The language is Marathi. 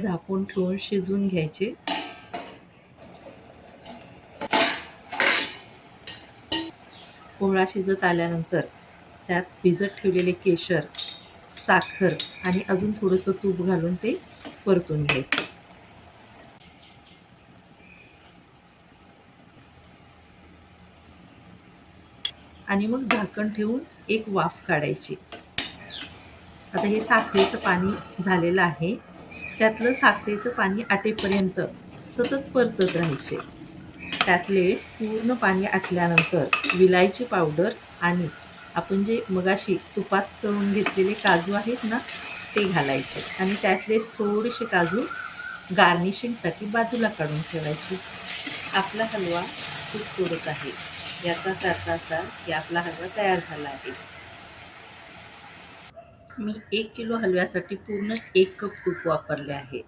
झाकून ठेवून शिजवून घ्यायचे. पोळा शिजत आल्यानंतर त्यात भिजत ठेवलेले केशर, साखर आणि अजून थोडंसं तूप घालून ते परतून घ्यायचं. आणि मग झाकण ठेवून एक वाफ काढायची. आता हे साखरेचं पाणी झालेलं आहे. त्यातलं साखरेचं पाणी आटेपर्यंत सतत परतत राहायचे. त्यातले पूर्ण पाणी आटल्यानंतर विलायची पावडर आणि आपण जे मगाशी तुपात तळून घेतलेले काजू आहेत ना, ते घालायचे आणि त्यातलेच थोडेसे काजू गार्निशिंगसाठी बाजूला काढून ठेवायचे. आपला हलवा तूप सोडत आहे. याचाच अर्थ असा की आपला हलवा तयार झाला आहे. मी 1 किलो हलव्यासाठी पूर्ण 1 कप तूप वापरले आहे.